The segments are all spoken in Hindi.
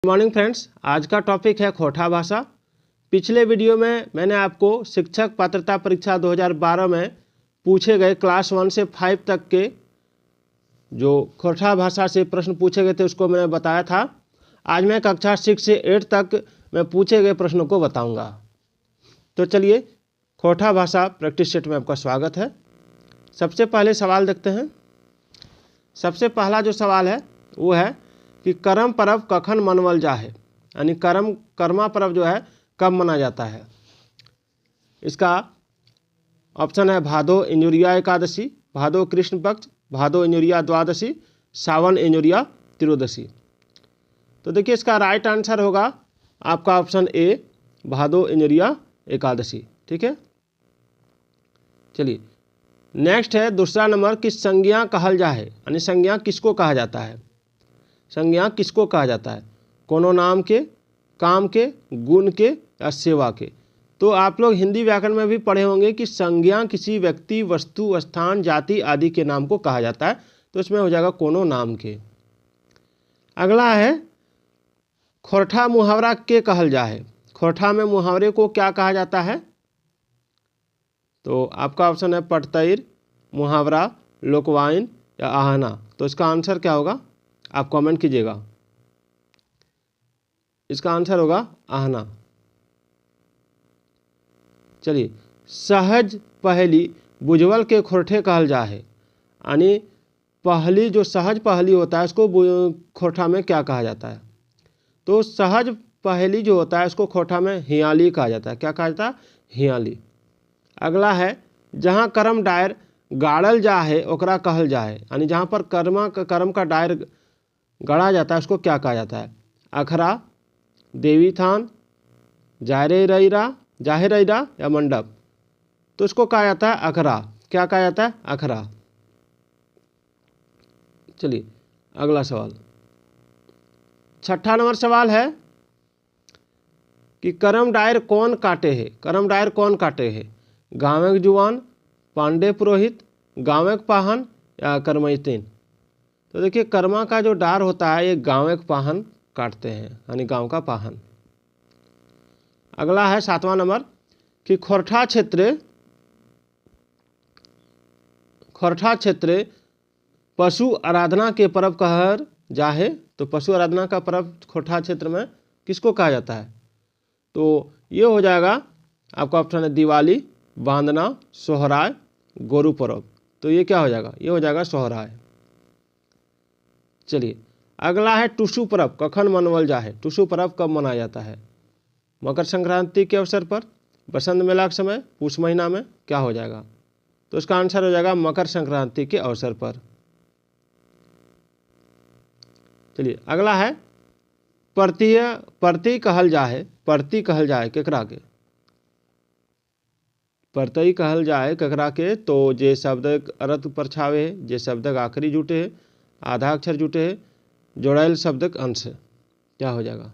गुड मॉर्निंग फ्रेंड्स, आज का टॉपिक है खोटा भाषा। पिछले वीडियो में मैंने आपको शिक्षक पात्रता परीक्षा 2012 में पूछे गए क्लास 1 से 5 तक के जो खोटा भाषा से प्रश्न पूछे गए थे उसको मैंने बताया था। आज मैं कक्षा 6 से 8 तक मैं पूछे गए प्रश्नों को बताऊंगा। तो चलिए, खोटा भाषा प्रैक्टिस सेट में आपका स्वागत है। सबसे पहले सवाल देखते हैं। सबसे पहला जो सवाल है वो है कि करम पर्व कखन मनवल जा है, यानी कर्मा पर्व जो है कब मनाया जाता है। इसका ऑप्शन है भादो इंजुरिया एकादशी, भादो कृष्ण पक्ष, भादो इंजुरिया द्वादशी, सावन इंजुरिया त्रयोदशी। तो देखिए, इसका राइट आंसर होगा आपका ऑप्शन ए, भादो इंजुरिया एकादशी। ठीक है, चलिए नेक्स्ट है दूसरा नंबर कि संज्ञा कहल जा है, यानी संज्ञा किसको कहा जाता है। संज्ञा किसको कहा जाता है? कोनो नाम के, काम के, गुण के या सेवा के। तो आप लोग हिंदी व्याकरण में भी पढ़े होंगे कि संज्ञा किसी व्यक्ति, वस्तु, स्थान, जाति आदि के नाम को कहा जाता है। तो इसमें हो जाएगा कोनो नाम के। अगला है खोरठा मुहावरा के कहल जा है। खोरठा में मुहावरे को क्या कहा जाता है? तो आपका ऑप्शन है पटतैर, मुहावरा, लोकवाइन या आहना। तो इसका आंसर क्या होगा? आप कमेंट कीजिएगा। इसका आंसर होगा आहना। चलिए, सहज पहली बुझवल के खोरठे कहल जा है, यानी पहली जो सहज पहली होता है उसको खोरठा में क्या कहा जाता है? तो सहज पहली जो होता है उसको खोरठा में हियाली कहा जाता है। क्या कहा जाता है? हियाली। अगला है जहाँ कर्म डायर गाड़ल जा है ओकरा कहल जा है, यानी जहाँ पर कर्म का डायर गढ़ा जाता है उसको क्या कहा जाता है? अखरा, देवी थान, जाहिर रईरा या मंडप। तो इसको कहा जाता है अखरा। क्या कहा जाता है? अखरा। चलिए अगला सवाल, छठा नंबर सवाल है कि करम डायर कौन काटे है। करम डायर कौन काटे है? गाँव जुआन, पांडे पुरोहित, गाँव पाहन या करमैतीन। तो देखिए, कर्मा का जो डार होता है ये गाँव के पाहन काटते हैं, यानी गांव का पाहन। अगला है 7वां नंबर कि खोरठा क्षेत्र पशु आराधना के पर्व कहर जा है। तो पशु आराधना का पर्व खोरठा क्षेत्र में किसको कहा जाता है? तो ये हो जाएगा आपका ऑप्शन है दिवाली, बांदना, सोहराय, गोरु पर्व। तो ये क्या हो जाएगा? ये हो जाएगा सोहराय। चलिए अगला है टुसु पर्व कखन मनवल जा है। टुसु पर्व कब मनाया जाता है? मकर संक्रांति के अवसर पर, बसंत मेला के समय, पूष महीना में, क्या हो जाएगा? तो इसका आंसर हो जाएगा मकर संक्रांति के अवसर पर। चलिए अगला है परती कहल जा है। परती कहल जाए केकरा के? परतई कहल जाए केकरा के? तो जे शब्द अर्थ परछावे है, जे शब्द आखिरी जुटे है, आधा अक्षर जुटे है, जोड़ायल शब्दक अंश। क्या हो जाएगा?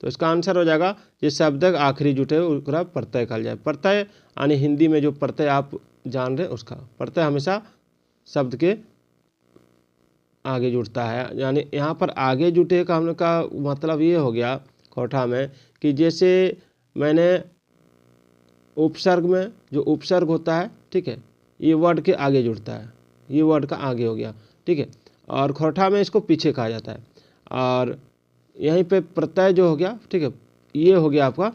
तो इसका आंसर हो जाएगा ये शब्दक आखिरी जुटे उसका प्रत्यय कहल जाए। प्रत्यय यानी हिंदी में जो प्रत्यय आप जान रहे हैं उसका प्रत्यय हमेशा शब्द के आगे जुड़ता है। यानी यहाँ पर आगे जुटे का हम लोग का मतलब ये हो गया खोरठा में कि जैसे मैंने उपसर्ग में जो उपसर्ग होता है, ठीक है, ये वर्ड के आगे जुड़ता है, ये वर्ड का आगे हो गया, ठीक है। और खोरठा में इसको पीछे कहा जाता है। और यहीं पे प्रत्यय जो हो गया, ठीक है, ये हो गया आपका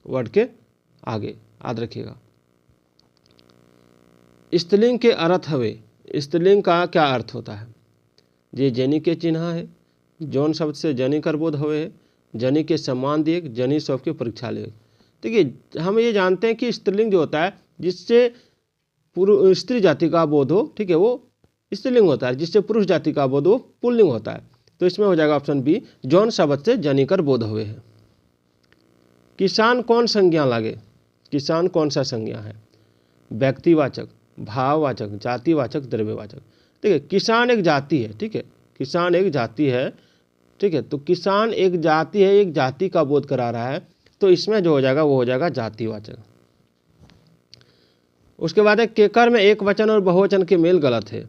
वर्ड के आगे, याद रखिएगा। स्त्रीलिंग के अर्थ हवे। स्त्रीलिंग का क्या अर्थ होता है? जे जनी के चिन्ह है, जौन शब्द से जनी कर बोध हुए है, जनी के सम्मान दिए, जनी सब के परीक्षा ले। देखिए, हम ये जानते हैं कि स्त्रीलिंग जो होता है जिससे स्त्री जाति का बोध हो, ठीक है, वो स्त्रीलिंग होता है। जिससे पुरुष जाति का बोध हो पुल्लिंग होता है। तो इसमें हो जाएगा ऑप्शन बी, जौन शब्द से जनी कर बोध हुए है। किसान कौन संज्ञा लागे? किसान कौन सा संज्ञा है? व्यक्तिवाचक, भाववाचक, जातिवाचक, द्रव्यवाचक। ठीक है, किसान एक जाति है, ठीक है, किसान एक जाति है, ठीक है। तो किसान एक जाति है, एक जाति का बोध करा रहा है, तो इसमें जो हो जाएगा वो हो जाएगा जातिवाचक। उसके बाद है केकर में एक वचन और बहुवचन के मेल गलत है।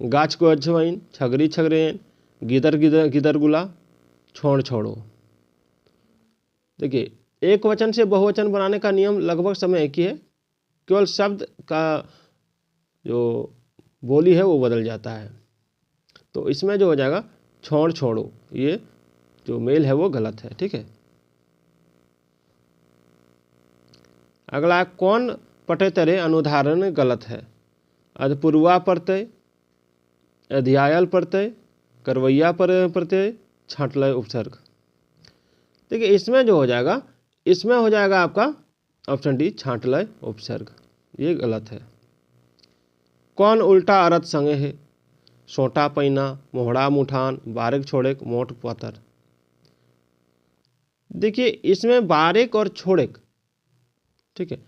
गाछ को अजवाइन, छगरी छगरेन, गिदर गिदर गिदरगुला, छोड़ छोड़ो। देखिए, एक वचन से बहुवचन बनाने का नियम लगभग समय एक ही है, केवल शब्द का जो बोली है वो बदल जाता है। तो इसमें जो हो जाएगा छोड़ छोड़ो, ये जो मेल है वो गलत है। ठीक है, अगला कौन पटे तरे अनुदाहरण गलत है। अधपूर्वा प्रत्यय, अध्यायल प्रत्यय, करवैया प्रत्यय, छांटलय उपसर्ग। देखिए, इसमें जो हो जाएगा, इसमें हो जाएगा आपका ऑप्शन डी छांटलय उपसर्ग, ये गलत है। कौन उल्टा अरथ संगे है। सोटा पैना, मोहड़ा मुठान, बारिक छोड़ेक, मोट पातर। देखिए, इसमें बारिक और छोड़ेक, ठीक है,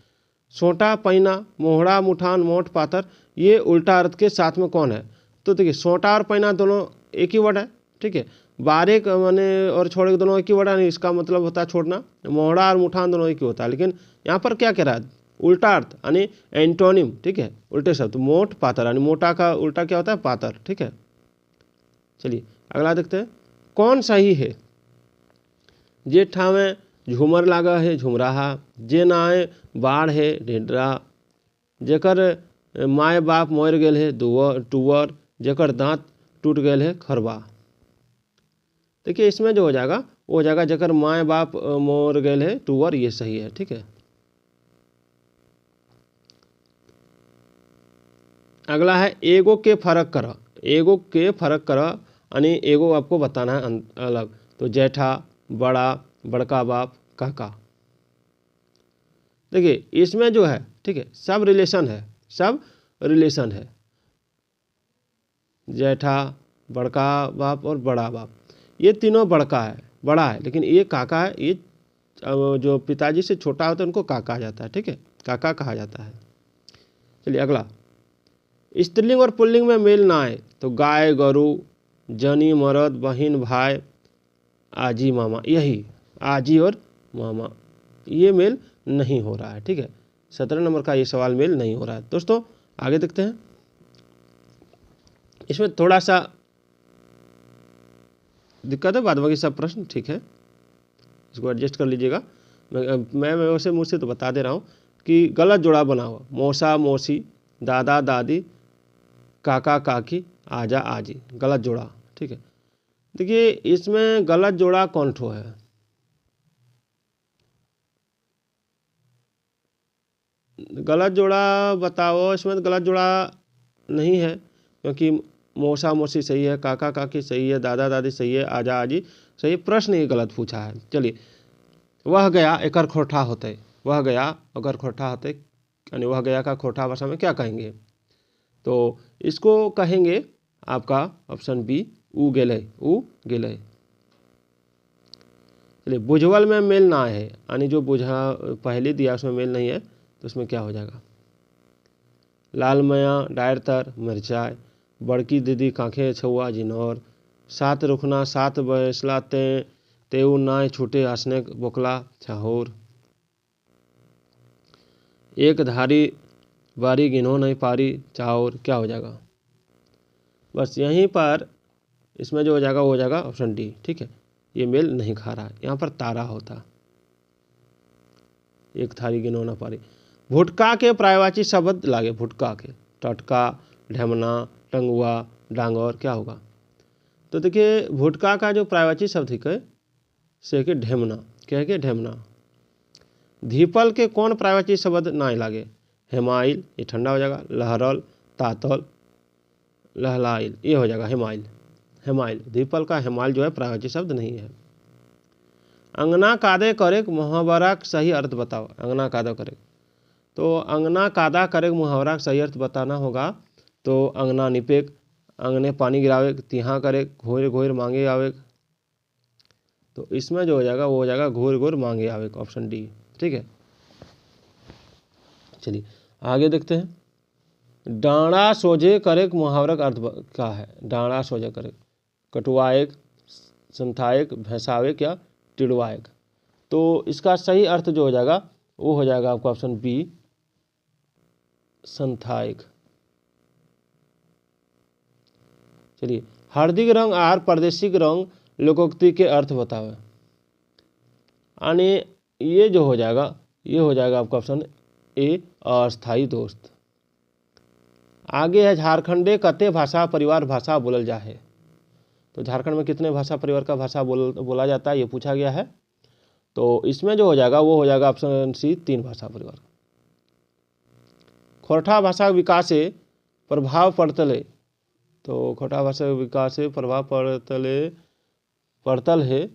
सोटा पैना, मोहड़ा मुठान, मोट पातर, ये उल्टा अर्थ के साथ में कौन है। तो देखिए, सोटा और पैना दोनों एक ही वर्ड है। ठीक है, बारिक माने और छोड़ेक दोनों एक ही वर्ड है, इसका मतलब होता है छोड़ना। मोहड़ा और मुठान दोनों एक ही होता है, लेकिन यहाँ पर क्या कह रहा है, उल्टा अर्थ यानी एंटोनिम। ठीक है, उल्टे शब्द, मोट पातर, यानी मोटा का उल्टा क्या होता है, पातर। ठीक है, चलिए अगला देखते हैं। कौन सही है। जे ठावे झूमर लागा है झुमराहा, जे नाए बाढ़ है ढेडरा, जेकर माए बाप मर गेल है टूअर, जेकर दांत टूट गेल है खरबा। देखिए, इसमें जो हो जाएगा वो हो जाएगा जेकर माए बाप मर गेल है टूअर, ये सही है। ठीक है, अगला है एगो के फर्क कर। एगो के फर्क कर यानी एगो आपको बताना है अलग। तो जेठा, बड़ा, बड़का बाप, काका। देखिए, इसमें जो है, ठीक है, सब रिलेशन है, सब रिलेशन है। जेठा, बड़का बाप और बड़ा बाप, ये तीनों बड़का है, बड़ा है, लेकिन ये काका है। ये जो पिताजी से छोटा होता है उनको काका कहा जाता है। ठीक है, काका कहा जाता है। चलिए अगला, स्त्रीलिंग और पुल्लिंग में मेल ना आए तो गाय गरु, जनी मर्द, बहन भाई, आजी मामा, यही आजी और मामा, ये मेल नहीं हो रहा है। ठीक है, 17 नंबर का ये सवाल मेल नहीं हो रहा है। दोस्तों आगे देखते हैं। इसमें थोड़ा सा दिक्कत है, बाद बाकी सब प्रश्न ठीक है, इसको एडजस्ट कर लीजिएगा। मैं वैसे मुझ से तो बता दे रहा हूँ कि गलत जोड़ा बना हुआ, मौसा मौसी, दादा दादी, काका काकी, आजा आजी, गलत जोड़ा। ठीक है, देखिए, इसमें गलत जोड़ा कौन ठो है। गलत जोड़ा बताओ, इसमें तो गलत जोड़ा नहीं है, क्योंकि मौसा मौसी सही है, काका काकी सही है, दादा दादी सही है, आजा आजी सही है, प्रश्न ही गलत पूछा है। चलिए, वह गया एकर खोटा होते, वह गया अगर खोटा होते, यानी वह गया का खोटा भाषा में क्या कहेंगे। तो इसको कहेंगे आपका ऑप्शन बी ऊ गेले, ऊ गेले। चलिए, बुझवल में मेल ना है, यानी जो बुझा पहले दिया उसमें मेल नहीं है, तो उसमें क्या हो जाएगा। लाल मया डायर तर मिर्चाई, बड़की दीदी कांखे छुआ जिनौर, सात रुखना सात बैसला तेऊ नाय छूटे हंसने बोकला छहोर, एक धारी बारी गिनो नहीं पारी चाहोर, क्या हो जाएगा। बस यहीं पर इसमें जो हो जाएगा वो हो जाएगा ऑप्शन डी। ठीक है, ये मेल नहीं खा रहा है, यहाँ पर तारा होता, एक थारी गिनो ना पारी। भुटका के प्रायवाची शब्द लागे, भुटका के, टटका, ढेमना, टंगुआ, डांगोर, क्या होगा। तो देखिए, भुटका का जो प्रायवाची शब्द है से के ढेमना, क्या है कि ढेमना। धीपल के कौन प्रायवाची शब्द ना लागे। हेमाइल, ये ठंडा हो जाएगा, लहरल, तातल, लहलाइल, ये हो जाएगा हेमाइल। हेमाइल, धीपल का हेमाइल जो है प्रायवाची शब्द नहीं है। अंगना कादे करे मुहावरा का सही अर्थ बताओ। अंगना कादा करे, तो अंगना कादा करे मुहावरा का सही अर्थ बताना होगा। तो अंगना निपेक, अंगने पानी गिरावे, तिहा करे, घोर घोर मांगे आवे। तो इसमें जो हो जाएगा वो हो जाएगा घोर घोर मांगे आवे, ऑप्शन डी। ठीक है, चलिए आगे देखते हैं। डांडा सोझे करे मुहावरा का अर्थ क्या है। डांडा सोझे करे, कटुआएक, संथाएक, भैंसावेक या टिड़वाएक। तो इसका सही अर्थ जो हो जाएगा वो हो जाएगा आपका ऑप्शन बी, संथाएक। चलिए, हार्दिक रंग आर प्रादेशिक रंग लोकोक्ति के अर्थ बतावे। यानी ये जो हो जाएगा, ये हो जाएगा आपका ऑप्शन ए अस्थाई दोस्त। आगे है झारखंडे कते भाषा परिवार भाषा बोलल जा है। तो झारखंड में कितने भाषा परिवार का भाषा बोला जाता है, ये पूछा गया है। तो इसमें जो हो जाएगा वो हो जाएगा ऑप्शन सी 3 भाषा परिवार। खोरठा भाषा विकास से प्रभाव पड़तले। तो खोरठा भाषा विकास से प्रभाव पड़तल है।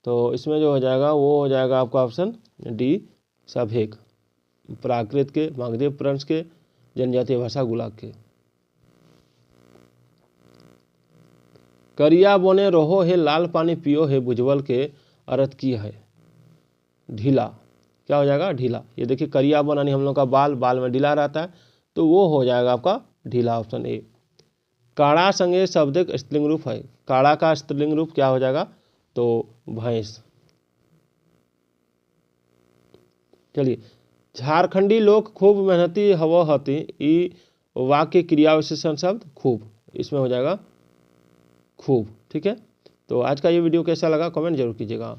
तो इसमें जो हो जाएगा वो हो जाएगा आपका ऑप्शन डी सभेक। प्राकृत के, मागधेय प्रंश के, जनजातीय भाषा गुलाग के। करिया बोने रहो है लाल पानी पियो है बुझवल के अर्थ की है ढीला। क्या हो जाएगा? ढीला। ये देखिए करिया बन यानी हम लोग का बाल में ढीला रहता है, तो वो हो जाएगा आपका ढीला, ऑप्शन ए। काड़ा संगे शब्द स्त्रीलिंग रूप है। काड़ा का स्त्रीलिंग रूप क्या हो जाएगा? तो भैंस। चलिए, झारखंडी लोग खूब मेहनती हवा हती, ई वाक्य क्रिया विशेषण शब्द खूब, इसमें हो जाएगा खूब। ठीक है, तो आज का ये वीडियो कैसा लगा कमेंट जरूर कीजिएगा।